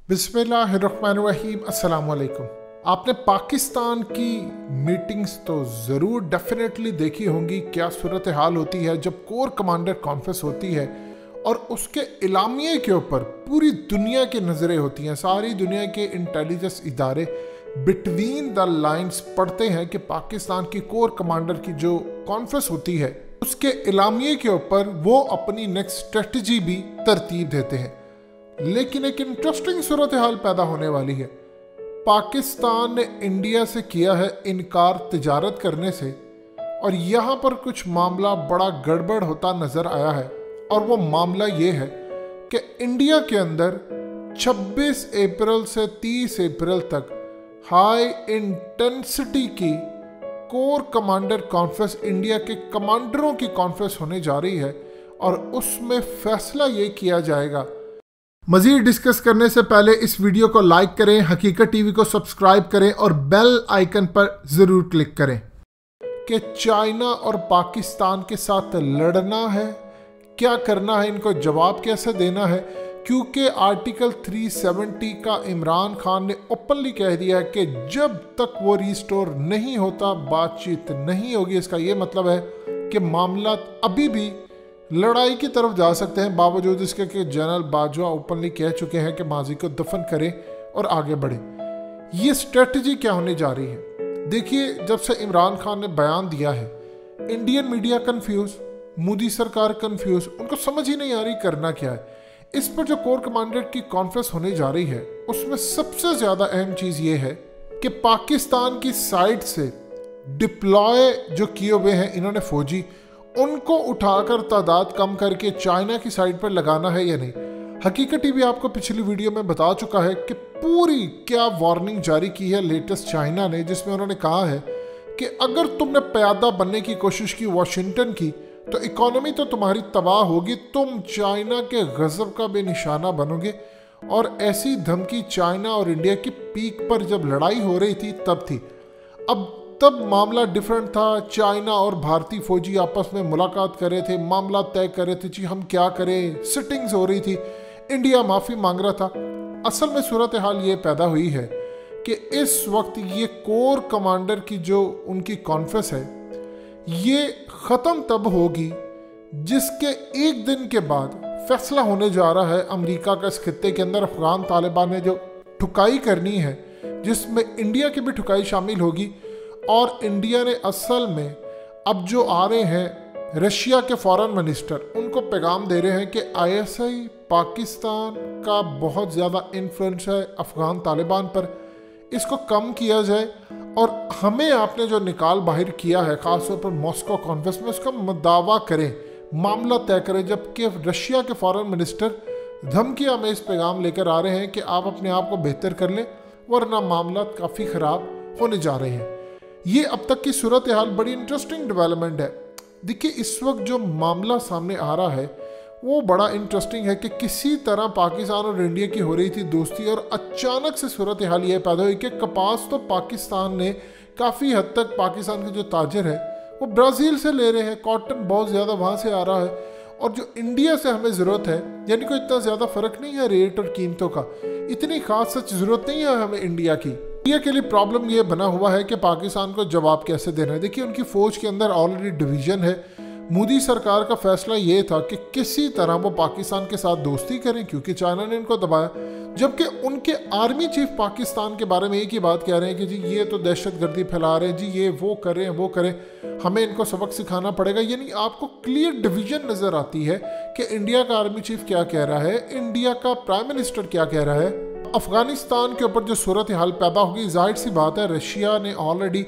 बिस्मिल्लाहिर्रहमानिर्रहीम, अस्सलाम वालेकुम। आपने पाकिस्तान की मीटिंग्स तो ज़रूर डेफिनेटली देखी होंगी। क्या सूरत हाल होती है जब कोर कमांडर कॉन्फ्रेंस होती है और उसके इलामिये के ऊपर पूरी दुनिया की नज़रें होती हैं। सारी दुनिया के इंटेलिजेंस इदारे बिटवीन द लाइंस पढ़ते हैं कि पाकिस्तान की कोर कमांडर की जो कॉन्फ्रेंस होती है उसके इलामिये के ऊपर वो अपनी नेक्स्ट स्ट्रेटजी भी तरतीब देते हैं। लेकिन एक इंटरेस्टिंग सूरत हाल पैदा होने वाली है। पाकिस्तान ने इंडिया से किया है इनकार तिजारत करने से, और यहाँ पर कुछ मामला बड़ा गड़बड़ होता नज़र आया है। और वो मामला ये है कि इंडिया के अंदर 26 अप्रैल से 30 अप्रैल तक हाई इंटेंसिटी की कोर कमांडर कॉन्फ्रेंस, इंडिया के कमांडरों की कॉन्फ्रेंस होने जा रही है, और उसमें फैसला ये किया जाएगा। मज़ीद डिस्कस करने से पहले इस वीडियो को लाइक करें, हकीकत टीवी को सब्सक्राइब करें और बेल आइकन पर ज़रूर क्लिक करें। कि चाइना और पाकिस्तान के साथ लड़ना है, क्या करना है, इनको जवाब कैसे देना है, क्योंकि आर्टिकल 370 का इमरान खान ने ओपनली कह दिया है कि जब तक वो रिस्टोर नहीं होता बातचीत नहीं होगी। इसका ये मतलब है कि मामला अभी भी लड़ाई की तरफ जा सकते हैं, बावजूद इसके कि जनरल बाजवा ओपनली कह चुके हैं कि माजी को दफन करें और आगे बढ़ें। ये स्ट्रेटजी क्या होने जा रही है? देखिए, जब से इमरान खान ने बयान दिया है, इंडियन मीडिया कंफ्यूज, मोदी सरकार कंफ्यूज, उनको समझ ही नहीं आ रही करना क्या है। इस पर जो कोर कमांडर की कॉन्फ्रेंस होने जा रही है उसमें सबसे ज़्यादा अहम चीज़ ये है कि पाकिस्तान की साइड से डिप्लॉय जो किए हुए हैं इन्होंने फौजी, उनको उठाकर तादाद कम करके चाइना की साइड पर लगाना है या नहीं। हकीकत टीवी आपको पिछली वीडियो में बता चुका है कि पूरी क्या वार्निंग जारी की है लेटेस्ट चाइना ने, जिसमें उन्होंने कहा है कि अगर तुमने प्यादा बनने की कोशिश की वाशिंगटन की, तो इकोनॉमी तो तुम्हारी तबाह होगी, तुम चाइना के गजब का बेनिशाना बनोगे। और ऐसी धमकी चाइना और इंडिया की पीक पर जब लड़ाई हो रही थी तब थी। तब मामला डिफरेंट था। चाइना और भारतीय फौजी आपस में मुलाकात कर रहे थे, मामला तय कर रहे थे, जी हम क्या करें, सिटिंग्स हो रही थी, इंडिया माफ़ी मांग रहा था। असल में सूरत हाल ये पैदा हुई है कि इस वक्त ये कोर कमांडर की जो उनकी कॉन्फ्रेंस है ये ख़त्म तब होगी जिसके एक दिन के बाद फैसला होने जा रहा है अमेरिका का इस खित्ते के अंदर अफगान तालिबान ने जो ठुकाई करनी है, जिसमें इंडिया की भी ठुकाई शामिल होगी। और इंडिया ने असल में अब जो आ रहे हैं रशिया के फॉरेन मिनिस्टर, उनको पैगाम दे रहे हैं कि आईएसआई पाकिस्तान का बहुत ज़्यादा इन्फ्लुएंस है अफ़गान तालिबान पर, इसको कम किया जाए। और हमें आपने जो निकाल बाहर किया है ख़ासतौर पर मॉस्को कॉन्फ्रेंस में, उसका दावा करें, मामला तय करें। जबकि रशिया के फॉरेन मिनिस्टर धमकियाँ में इस पैगाम लेकर आ रहे हैं कि आप अपने आप को बेहतर कर लें, वरना मामला काफ़ी ख़राब होने जा रहे हैं। ये अब तक की सूरत हाल बड़ी इंटरेस्टिंग डेवलपमेंट है। देखिए, इस वक्त जो मामला सामने आ रहा है वो बड़ा इंटरेस्टिंग है कि किसी तरह पाकिस्तान और इंडिया की हो रही थी दोस्ती, और अचानक से सूरत हाल ये पैदा हुई कि कपास तो पाकिस्तान ने काफ़ी हद तक, पाकिस्तान के जो ताजर है वो ब्राज़ील से ले रहे हैं, कॉटन बहुत ज़्यादा वहाँ से आ रहा है। और जो इंडिया से हमें ज़रूरत है, यानी कोई इतना ज़्यादा फ़र्क नहीं है रेट और कीमतों का, इतनी खास सच ज़रूरत नहीं है हमें इंडिया की। इंडिया के लिए प्रॉब्लम ये बना हुआ है कि पाकिस्तान को जवाब कैसे देना है। देखिए, उनकी फ़ौज के अंदर ऑलरेडी डिवीज़न है। मोदी सरकार का फैसला ये था कि किसी तरह वो पाकिस्तान के साथ दोस्ती करें, क्योंकि चाइना ने इनको दबाया। जबकि उनके आर्मी चीफ पाकिस्तान के बारे में एक ही बात कह रहे हैं कि जी ये तो दहशतगर्दी फैला रहे हैं, जी ये वो कर रहे हैं, वो करें, हमें इनको सबक सिखाना पड़ेगा। यानी आपको क्लियर डिवीज़न नज़र आती है कि इंडिया का आर्मी चीफ क्या कह रहा है, इंडिया का प्राइम मिनिस्टर क्या कह रहा है। अफगानिस्तान के ऊपर जो सूरत हाल पैदा होगी, जाहिर सी बात है रशिया ने ऑलरेडी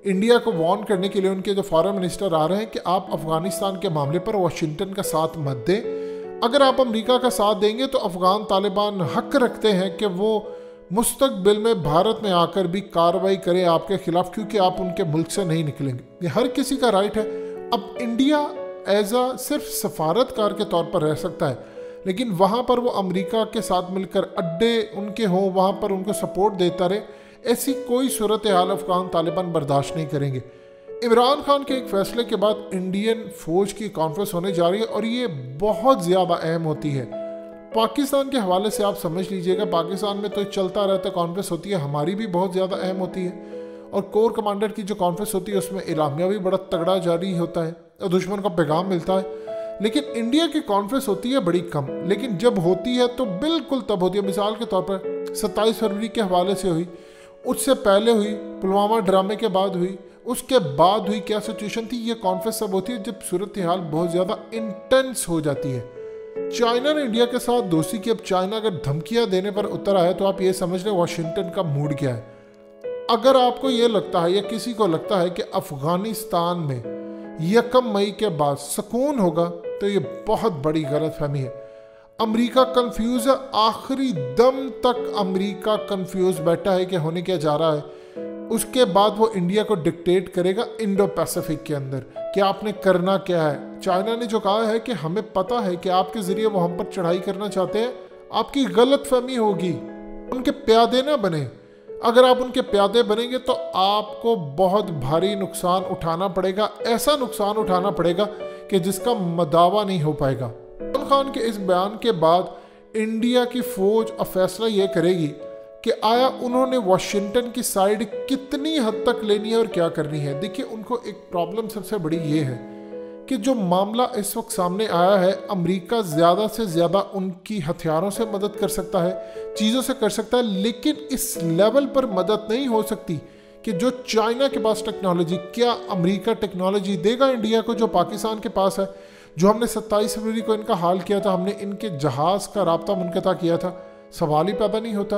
इंडिया को वार्न करने के लिए उनके जो फॉरेन मिनिस्टर आ रहे हैं कि आप अफगानिस्तान के मामले पर वाशिंगटन का साथ मत दें। अगर आप अमेरिका का साथ देंगे तो अफगान तालिबान हक रखते हैं कि वो मुस्तकबिल में भारत में आकर भी कार्रवाई करें आपके खिलाफ, क्योंकि आप उनके मुल्क से नहीं निकलेंगे। ये हर किसी का राइट है। अब इंडिया एज आ सिर्फ सफारतकार के तौर पर रह सकता है, लेकिन वहाँ पर वो अमेरिका के साथ मिलकर अड्डे उनके हों, वहाँ पर उनको सपोर्ट देता रहे, ऐसी कोई सूरत हाल अफगान तालिबान बर्दाश्त नहीं करेंगे। इमरान खान के एक फैसले के बाद इंडियन फौज की कॉन्फ्रेंस होने जा रही है, और ये बहुत ज़्यादा अहम होती है। पाकिस्तान के हवाले से आप समझ लीजिएगा, पाकिस्तान में तो चलता रहता कॉन्फ्रेंस होती है, हमारी भी बहुत ज़्यादा अहम होती है, और कोर कमांडर की जो कॉन्फ्रेंस होती है उसमें इलामिया भी बड़ा तगड़ा जारी होता है और दुश्मन को पैगाम मिलता है। लेकिन इंडिया की कॉन्फ्रेंस होती है बड़ी कम, लेकिन जब होती है तो बिल्कुल तब होती है। मिसाल के तौर पर 27 फरवरी के हवाले से हुई, उससे पहले हुई, पुलवामा ड्रामे के बाद हुई, उसके बाद हुई, क्या सिचुएशन थी। ये कॉन्फ्रेंस सब होती है जब सूरत हाल बहुत ज़्यादा इंटेंस हो जाती है। चाइना ने इंडिया के साथ दोस्ती की। अब चाइना अगर धमकियां देने पर उतर आया तो आप ये समझ लें वाशिंगटन का मूड क्या है। अगर आपको ये लगता है या किसी को लगता है कि अफगानिस्तान में 1 मई के बाद सुकून होगा तो ये बहुत बड़ी गलतफहमी है। अमेरिका कंफ्यूज है, आखिरी दम तक अमेरिका कंफ्यूज बैठा है कि होने क्या जा रहा है। उसके बाद वो इंडिया को डिक्टेट करेगा इंडो पैसिफिक के अंदर कि आपने करना क्या है। चाइना ने जो कहा है कि हमें पता है कि आपके जरिए वो हम पर चढ़ाई करना चाहते हैं, आपकी गलतफहमी होगी, उनके प्यादे ना बने। अगर आप उनके प्यादे बनेंगे तो आपको बहुत भारी नुकसान उठाना पड़ेगा, ऐसा नुकसान उठाना पड़ेगा कि जिसका मदावा नहीं हो पाएगा। इमरान खान के इस बयान के बाद इंडिया की फौज अब फैसला ये करेगी कि आया उन्होंने वाशिंगटन की साइड कितनी हद तक लेनी है और क्या करनी है। देखिए, उनको एक प्रॉब्लम सबसे बड़ी ये है कि जो मामला इस वक्त सामने आया है, अमेरिका ज़्यादा से ज़्यादा उनकी हथियारों से मदद कर सकता है, चीज़ों से कर सकता है, लेकिन इस लेवल पर मदद नहीं हो सकती कि जो चाइना के पास टेक्नोलॉजी, क्या अमेरिका टेक्नोलॉजी देगा इंडिया को जो पाकिस्तान के पास है। जो हमने 27 फरवरी को इनका हाल किया था, हमने इनके जहाज़ का राब्ता मुनक़ता किया था, सवाल ही पैदा नहीं होता।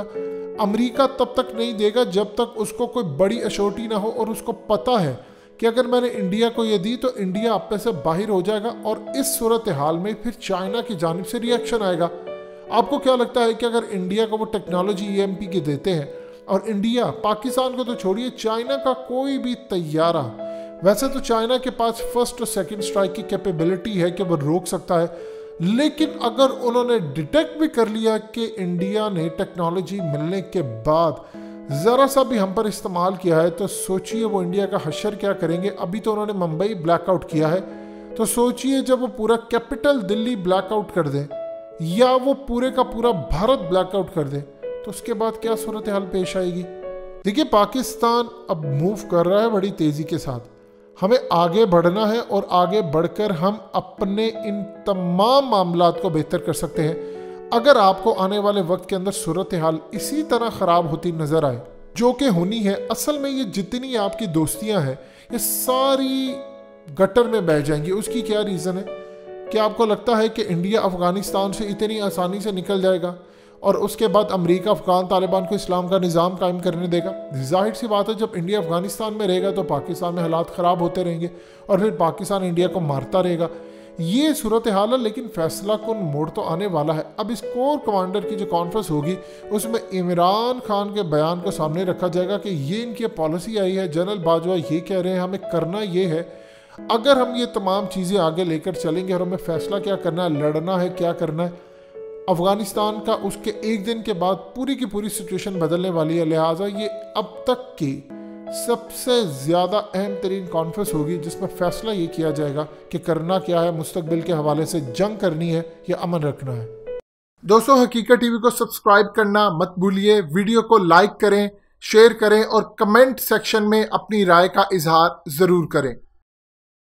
अमेरिका तब तक नहीं देगा जब तक उसको कोई बड़ी अश्योरिटी ना हो और उसको पता है कि अगर मैंने इंडिया को ये दी तो इंडिया आप पे से बाहर हो जाएगा और इस सूरत हाल में फिर चाइना की जानिब से रिएक्शन आएगा। आपको क्या लगता है कि अगर इंडिया को वो टेक्नोलॉजी EMP की देते हैं और इंडिया, पाकिस्तान को तो छोड़िए, चाइना का कोई भी तैयारा, वैसे तो चाइना के पास फर्स्ट और सेकंड स्ट्राइक की कैपेबिलिटी है कि वो रोक सकता है, लेकिन अगर उन्होंने डिटेक्ट भी कर लिया कि इंडिया ने टेक्नोलॉजी मिलने के बाद ज़रा सा भी हम पर इस्तेमाल किया है, तो सोचिए वो इंडिया का हशर क्या करेंगे। अभी तो उन्होंने मुंबई ब्लैकआउट किया है, तो सोचिए जब वो पूरा कैपिटल दिल्ली ब्लैकआउट कर दें या वो पूरे का पूरा भारत ब्लैकआउट कर दें, तो उसके बाद क्या सूरत हाल पेश आएगी। देखिए, पाकिस्तान अब मूव कर रहा है बड़ी तेज़ी के साथ। हमें आगे बढ़ना है और आगे बढ़कर हम अपने इन तमाम मामलात को बेहतर कर सकते हैं। अगर आपको आने वाले वक्त के अंदर सूरत हाल इसी तरह ख़राब होती नज़र आए, जो कि होनी है, असल में ये जितनी आपकी दोस्तियां हैं ये सारी गटर में बह जाएंगी। उसकी क्या रीज़न है? क्या आपको लगता है कि इंडिया अफ़गानिस्तान से इतनी आसानी से निकल जाएगा और उसके बाद अमेरिका अफ़गान तालिबान को इस्लाम का निज़ाम कायम करने देगा? जाहिर सी बात है, जब इंडिया अफ़गानिस्तान में रहेगा तो पाकिस्तान में हालात ख़राब होते रहेंगे और फिर पाकिस्तान इंडिया को मारता रहेगा। ये सूरत हाल है, लेकिन फैसला कुन मोड़ तो आने वाला है। अब इस कोर कमांडर की जो कॉन्फ्रेंस होगी उसमें इमरान खान के बयान को सामने रखा जाएगा कि ये इनकी पॉलिसी आई है, जनरल बाजवा ये कह रहे हैं, हमें करना ये है। अगर हम ये तमाम चीज़ें आगे लेकर चलेंगे और हमें फैसला क्या करना है, लड़ना है, क्या करना है अफ़गानिस्तान का, उसके एक दिन के बाद पूरी की पूरी सिचुएशन बदलने वाली है। लिहाजा ये अब तक की सबसे ज़्यादा अहम तरीन कॉन्फ्रेंस होगी जिसमें फ़ैसला ये किया जाएगा कि करना क्या है, मुस्तकबिल के हवाले से जंग करनी है या अमन रखना है। दोस्तों, हकीकत टीवी को सब्सक्राइब करना मत भूलिए, वीडियो को लाइक करें, शेयर करें और कमेंट सेक्शन में अपनी राय का इजहार ज़रूर करें।